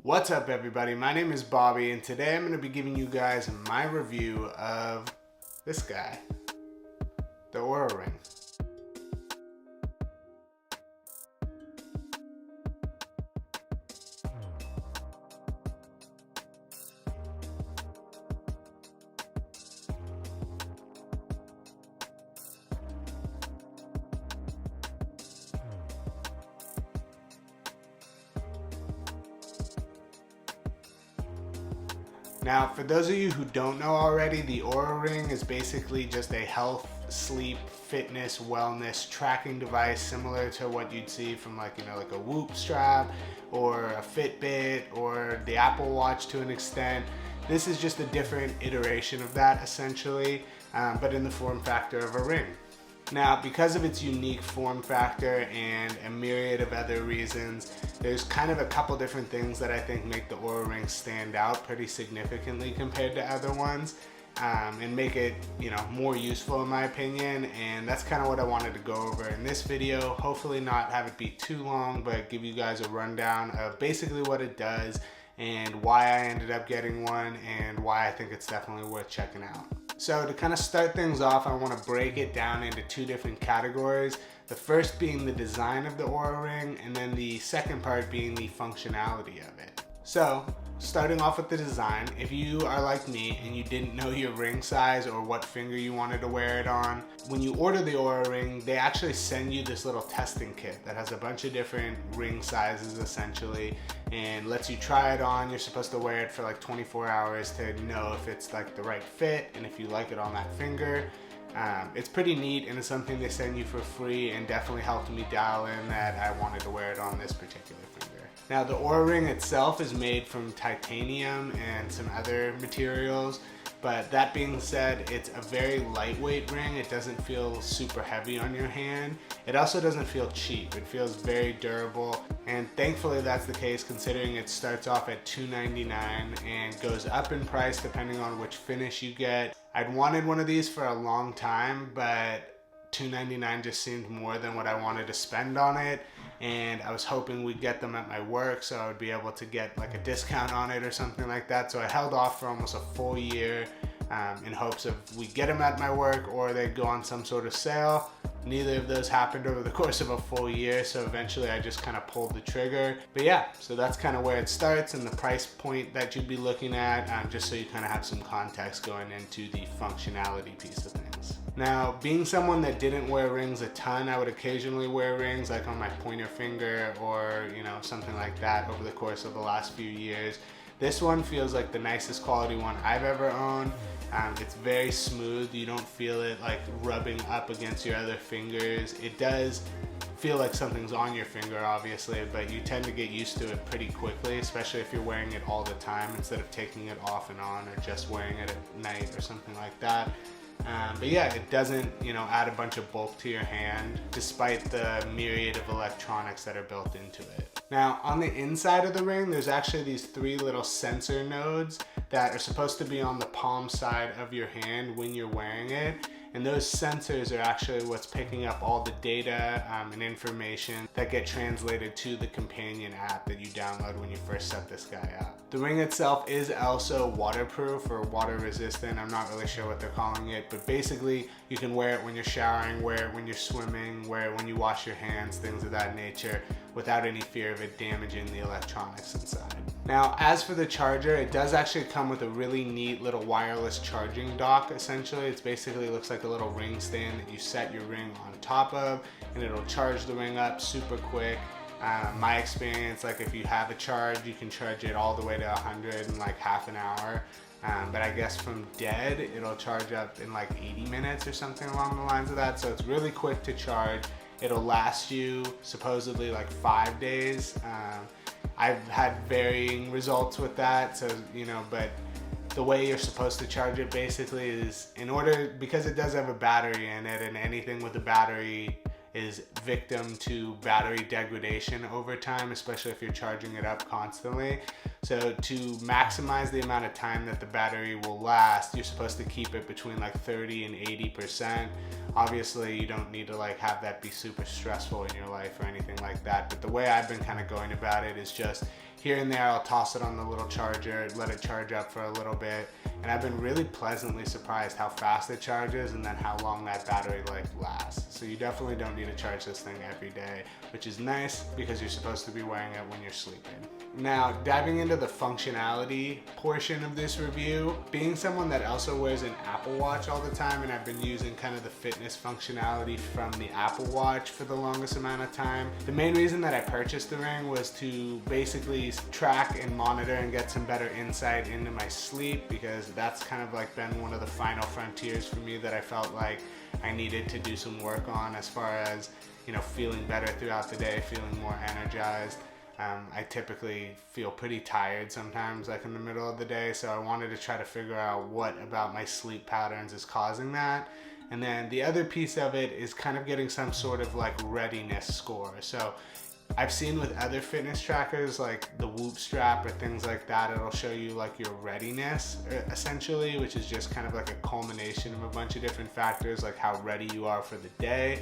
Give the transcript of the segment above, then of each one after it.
What's up everybody, my name is Bobby and today I'm going to be giving you guys my review of this guy, the Oura Ring. Now, for those of you who don't know already, the Oura Ring is basically just a health, sleep, fitness, wellness tracking device similar to what you'd see from like a Whoop strap or a Fitbit or the Apple Watch to an extent. This is just a different iteration of that essentially, but in the form factor of a ring. Now, because of its unique form factor and a myriad of other reasons, there's kind of a couple different things that I think make the Oura Ring stand out pretty significantly compared to other ones, and make it, more useful in my opinion. And that's kind of what I wanted to go over in this video. Hopefully not have it be too long, but give you guys a rundown of basically what it does and why I ended up getting one and why I think it's definitely worth checking out. So to kind of start things off, I want to break it down into two different categories. The first being the design of the Oura Ring, and then the second part being the functionality of it. So starting off with the design, if you are like me and you didn't know your ring size or what finger you wanted to wear it on, when you order the Oura Ring, they actually send you this little testing kit that has a bunch of different ring sizes essentially, and lets you try it on. You're supposed to wear it for like 24 hours to know if it's like the right fit and if you like it on that finger. It's pretty neat, and it's something they send you for free, and definitely helped me dial in that I wanted to wear it on this particular finger. Now, the Oura Ring itself is made from titanium and some other materials, but that being said, it's a very lightweight ring. It doesn't feel super heavy on your hand. It also doesn't feel cheap. It feels very durable, and thankfully that's the case considering it starts off at $2.99 and goes up in price depending on which finish you get. I'd wanted one of these for a long time, but $2.99 just seemed more than what I wanted to spend on it, and I was hoping we'd get them at my work so I would be able to get like a discount on it or something like that. So I held off for almost a full year in hopes of we get them at my work or they'd go on some sort of sale. Neither of those happened over the course of a full year, so eventually I just kind of pulled the trigger. But yeah, so that's kind of where it starts and the price point that you'd be looking at, just so you kind of have some context going into the functionality piece of things. Now, being someone that didn't wear rings a ton, I would occasionally wear rings like on my pointer finger or something like that over the course of the last few years. This one feels like the nicest quality one I've ever owned. It's very smooth. You don't feel it like rubbing up against your other fingers. It does feel like something's on your finger obviously, but you tend to get used to it pretty quickly, especially if you're wearing it all the time instead of taking it off and on or just wearing it at night or something like that. But yeah, it doesn't, add a bunch of bulk to your hand despite the myriad of electronics that are built into it. Now, on the inside of the ring, there's actually these three little sensor nodes that are supposed to be on the palm side of your hand when you're wearing it. And those sensors are actually what's picking up all the data and information that get translated to the companion app that you download when you first set this guy up. The ring itself is also waterproof or water resistant. I'm not really sure what they're calling it, but basically you can wear it when you're showering, wear it when you're swimming, wear it when you wash your hands, things of that nature, without any fear of it damaging the electronics inside. Now, as for the charger, it does actually come with a really neat little wireless charging dock. Essentially, it basically looks like a little ring stand that you set your ring on top of, and it'll charge the ring up super quick. My experience, like if you have a charge, you can charge it all the way to 100 in like half an hour. But I guess from dead, it'll charge up in like 80 minutes or something along the lines of that. So it's really quick to charge. It'll last you supposedly like 5 days. I've had varying results with that, so but the way you're supposed to charge it basically is because it does have a battery in it, and anything with a battery is victim to battery degradation over time, especially if you're charging it up constantly. So to maximize the amount of time that the battery will last, you're supposed to keep it between like 30 and 80%. Obviously, you don't need to like have that be super stressful in your life or anything like that, but the way I've been kind of going about it is just here and there I'll toss it on the little charger, let it charge up for a little bit, and I've been really pleasantly surprised how fast it charges and then how long that battery life lasts. So you definitely don't need to charge this thing every day, which is nice because you're supposed to be wearing it when you're sleeping. Now, diving into the functionality portion of this review, being someone that also wears an Apple Watch all the time, and I've been using kind of the fitness functionality from the Apple Watch for the longest amount of time, the main reason that I purchased the Ring was to basically track and monitor and get some better insight into my sleep, because that's kind of like been one of the final frontiers for me that I felt like I needed to do some work on, as far as, you know, feeling better throughout the day, feeling more energized. I typically feel pretty tired sometimes, like in the middle of the day, so I wanted to try to figure out what about my sleep patterns is causing that. And then the other piece of it is kind of getting some sort of like readiness score. So I've seen with other fitness trackers like the Whoop strap or things like that, it'll show you like your readiness essentially, which is just kind of like a culmination of a bunch of different factors, like how ready you are for the day.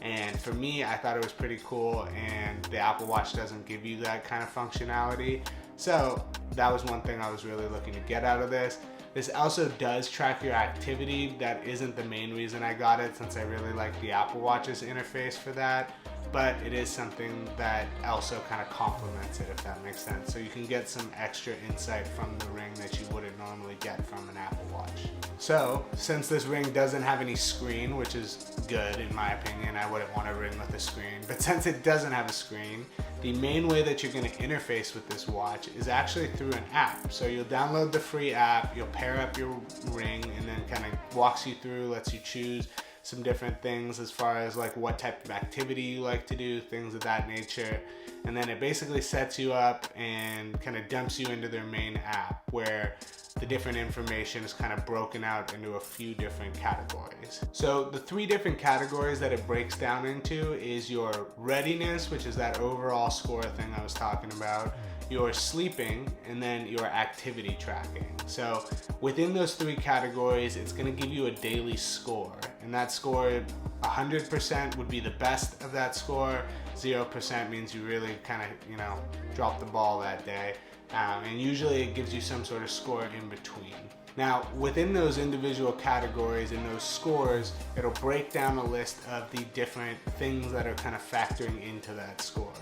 And for me, I thought it was pretty cool, and the Apple Watch doesn't give you that kind of functionality. So that was one thing I was really looking to get out of this. This also does track your activity. That isn't the main reason I got it, since I really like the Apple Watch's interface for that, but it is something that also kind of complements it, if that makes sense. So you can get some extra insight from the Ring that you wouldn't normally get from an Apple Watch. So since this Ring doesn't have any screen, which is good in my opinion, I wouldn't want a Ring with a screen, but since it doesn't have a screen, the main way that you're going to interface with this watch is actually through an app. So you'll download the free app, you'll pair up your Ring, and then kind of walks you through, lets you choose some different things as far as like what type of activity you like to do, things of that nature. And then it basically sets you up and kind of dumps you into their main app, where the different information is kind of broken out into a few different categories. So the 3 different categories that it breaks down into is your readiness, which is that overall score thing I was talking about, your sleeping, and then your activity tracking. So within those 3 categories, it's going to give you a daily score, and that score, 100% would be the best of that score. 0% means you really kind of, you know, dropped the ball that day. And usually it gives you some sort of score in between. Now, within those individual categories and those scores, it'll break down a list of the different things that are kind of factoring into that score.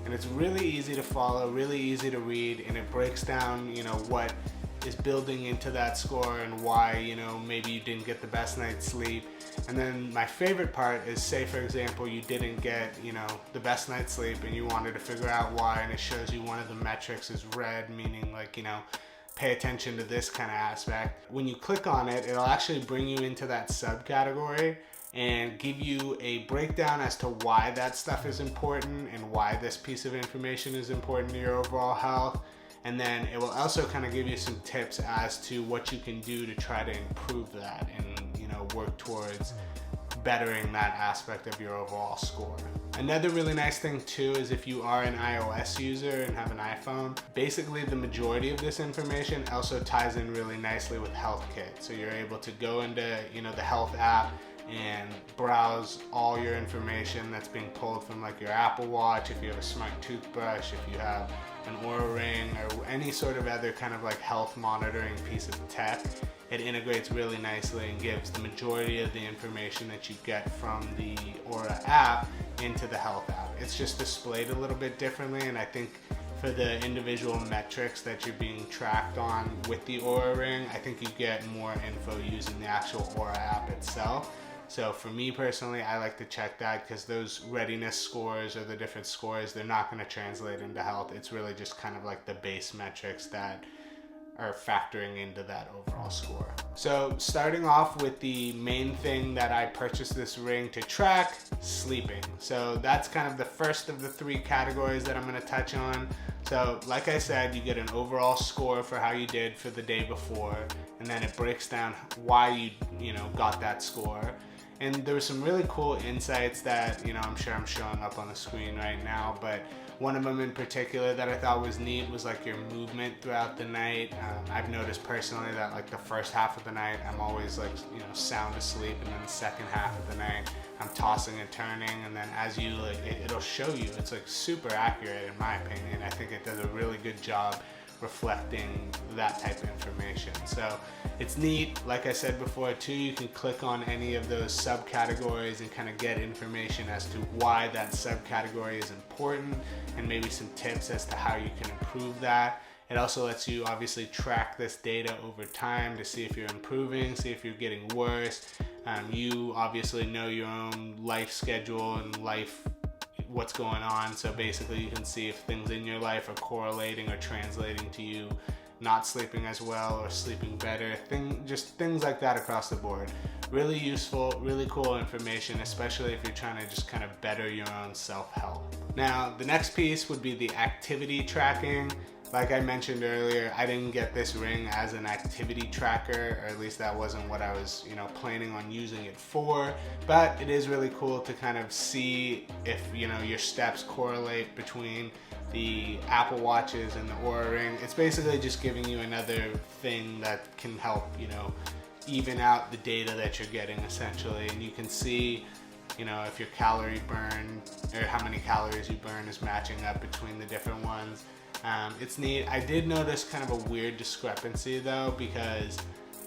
And it's really easy to follow, really easy to read, and it breaks down, you know, what is building into that score and why, you know, maybe you didn't get the best night's sleep. And then my favorite part is, say for example, you didn't get, you know, the best night's sleep and you wanted to figure out why, and it shows you one of the metrics is red, meaning like, you know, pay attention to this kind of aspect. When you click on it, it'll actually bring you into that subcategory and give you a breakdown as to why that stuff is important and why this piece of information is important to your overall health. And then it will also kind of give you some tips as to what you can do to try to improve that and, you know, work towards bettering that aspect of your overall score. Another really nice thing too is if you are an iOS user and have an iPhone, basically the majority of this information also ties in really nicely with HealthKit. So you're able to go into, you know, the Health app and browse all your information that's being pulled from like your Apple Watch, if you have a smart toothbrush, if you have an Oura Ring, or any sort of other kind of like health monitoring piece of tech. It integrates really nicely and gives the majority of the information that you get from the Oura app into the Health app. It's just displayed a little bit differently, and I think for the individual metrics that you're being tracked on with the Oura Ring, I think you get more info using the actual Oura app itself. So for me personally, I like to check that, because those readiness scores or the different scores, they're not going to translate into health. It's really just kind of like the base metrics that are factoring into that overall score. So starting off with the main thing that I purchased this Ring to track, sleeping. So that's kind of the first of the 3 categories that I'm going to touch on. So like I said, you get an overall score for how you did for the day before, and then it breaks down why you know, got that score. And there were some really cool insights that, you know, I'm sure I'm showing up on the screen right now, but One of them in particular that I thought was neat was like your movement throughout the night. I've noticed personally that like the first half of the night I'm always like, you know, sound asleep, and then the second half of the night I'm tossing and turning, and then as you like, it'll show you. It's like super accurate in my opinion. I think it does a really good job reflecting that type of information. So it's neat. Like I said before too, you can click on any of those subcategories and kind of get information as to why that subcategory is important, and maybe some tips as to how you can improve that. It also lets you obviously track this data over time to see if you're improving, see if you're getting worse. You obviously know your own life schedule and what's going on, so basically you can see if things in your life are correlating or translating to you not sleeping as well or sleeping better, just things like that across the board. Really useful, really cool information, especially if you're trying to just kind of better your own self-help. Now, the next piece would be the activity tracking. Like I mentioned earlier, I didn't get this ring as an activity tracker, or at least that wasn't what I was, you know, planning on using it for. But it is really cool to kind of see if, you know, your steps correlate between the Apple Watches and the Oura Ring. It's basically just giving you another thing that can help, you know, even out the data that you're getting essentially. And you can see, you know, if your calorie burn or how many calories you burn is matching up between the different ones. It's neat. I did notice kind of a weird discrepancy though, because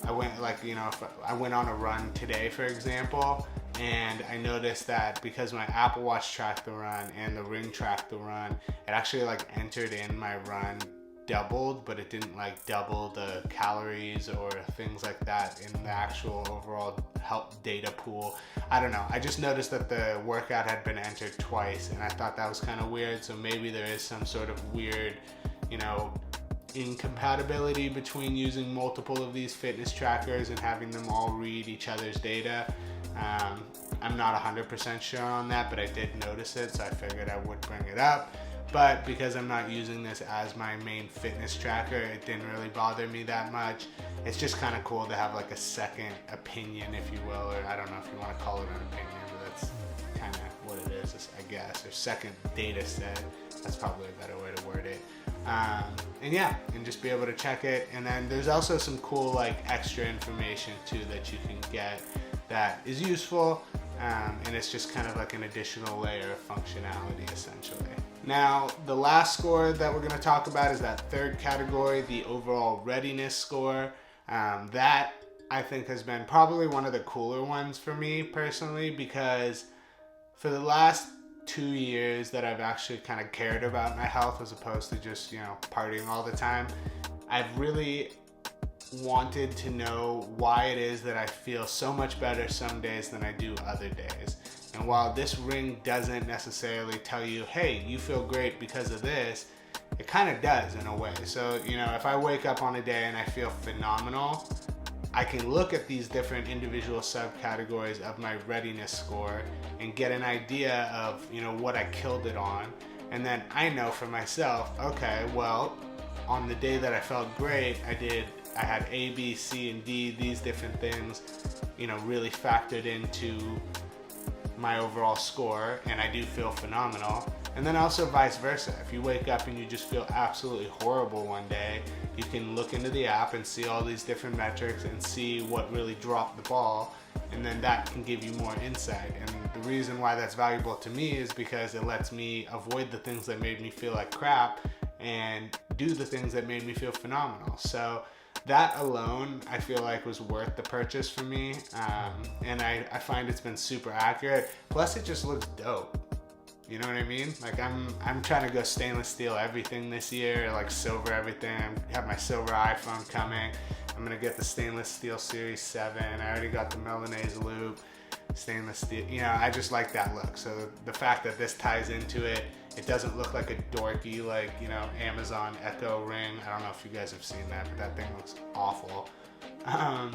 I went like, you know, if I went on a run today, for example, and I noticed that because my Apple Watch tracked the run and the Ring tracked the run, it actually like entered in my run doubled, but it didn't like double the calories or things like that in the actual overall health data pool. I don't know. I just noticed that the workout had been entered twice, and I thought that was kind of weird. So maybe there is some sort of weird, you know, incompatibility between using multiple of these fitness trackers and having them all read each other's data. I'm not 100% sure on that, but I did notice it, so I figured I would bring it up. But because I'm not using this as my main fitness tracker, it didn't really bother me that much. It's just kind of cool to have like a second opinion, if you will, or I don't know if you want to call it an opinion, but that's kind of what it is, I guess, or second data set. That's probably a better way to word it. And yeah, and just be able to check it. And then there's also some cool like extra information too that you can get that is useful, and it's just kind of like an additional layer of functionality essentially. Now, the last score that we're going to talk about is that third category, the overall readiness score. That I think has been probably one of the cooler ones for me personally, because for the last 2 years that I've actually kind of cared about my health as opposed to just, you know, partying all the time, I've really wanted to know why it is that I feel so much better some days than I do other days. And while this ring doesn't necessarily tell you, hey, you feel great because of this, it kind of does in a way. So, you know, if I wake up on a day and I feel phenomenal, I can look at these different individual subcategories of my readiness score and get an idea of, you know, what I killed it on. And then I know for myself, okay, well, on the day that I felt great, I had A, B, C, and D, these different things, you know, really factored into my overall score, and I do feel phenomenal. And then also vice versa. If you wake up and you just feel absolutely horrible one day, you can look into the app and see all these different metrics and see what really dropped the ball, and then that can give you more insight. And the reason why that's valuable to me is because it lets me avoid the things that made me feel like crap and do the things that made me feel phenomenal. So that alone, I feel like, was worth the purchase for me, and I find it's been super accurate. Plus, it just looks dope. You know what I mean? Like I'm trying to go stainless steel everything this year, like silver everything. I have my silver iPhone coming. I'm gonna get the stainless steel Series 7. I already got the Milanese loop, stainless steel. You know, I just like that look. So the fact that this ties into it, it doesn't look like a dorky, like, you know, Amazon Echo ring. I don't know if you guys have seen that, but that thing looks awful. But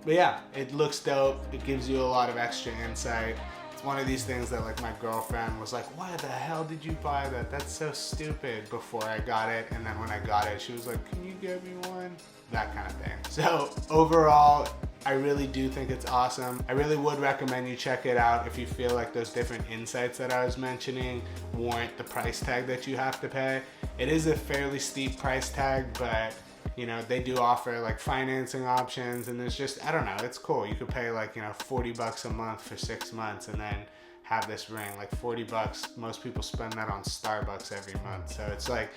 yeah, it looks dope. It gives you a lot of extra insight. It's one of these things that, like, my girlfriend was like, why the hell did you buy that? That's so stupid, before I got it. And then when I got it, she was like, can you get me one? That kind of thing. So overall, I really do think it's awesome. I really would recommend you check it out if you feel like those different insights that I was mentioning warrant the price tag that you have to pay. It is a fairly steep price tag, but you know, they do offer like financing options, and there's just, I don't know, it's cool. You could pay like, you know, $40 a month for 6 months and then have this ring. Like $40, most people spend that on Starbucks every month. So it's like,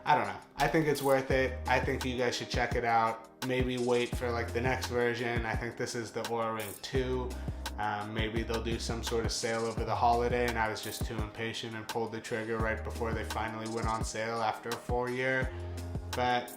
I don't know. I think it's worth it. I think you guys should check it out. Maybe wait for like the next version. I think this is the Oura Ring 2. Maybe they'll do some sort of sale over the holiday, and I was just too impatient and pulled the trigger right before they finally went on sale after a 4-year. But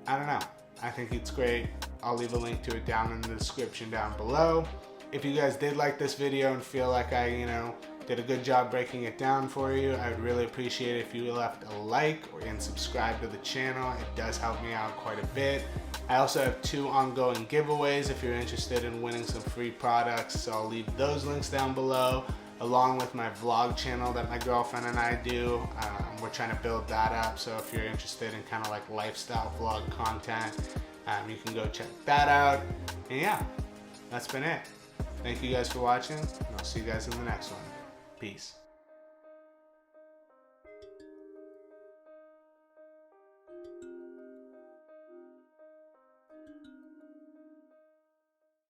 I don't know. I think it's great. I'll leave a link to it down in the description down below. If you guys did like this video and feel like I, you know, did a good job breaking it down for you, I would really appreciate it if you left a like and subscribe to the channel. It does help me out quite a bit. I also have 2 ongoing giveaways if you're interested in winning some free products, so I'll leave those links down below, along with my vlog channel that my girlfriend and I do. We're trying to build that up, so if you're interested in kind of like lifestyle vlog content, you can go check that out. And yeah, that's been it. Thank you guys for watching, and I'll see you guys in the next one. Peace.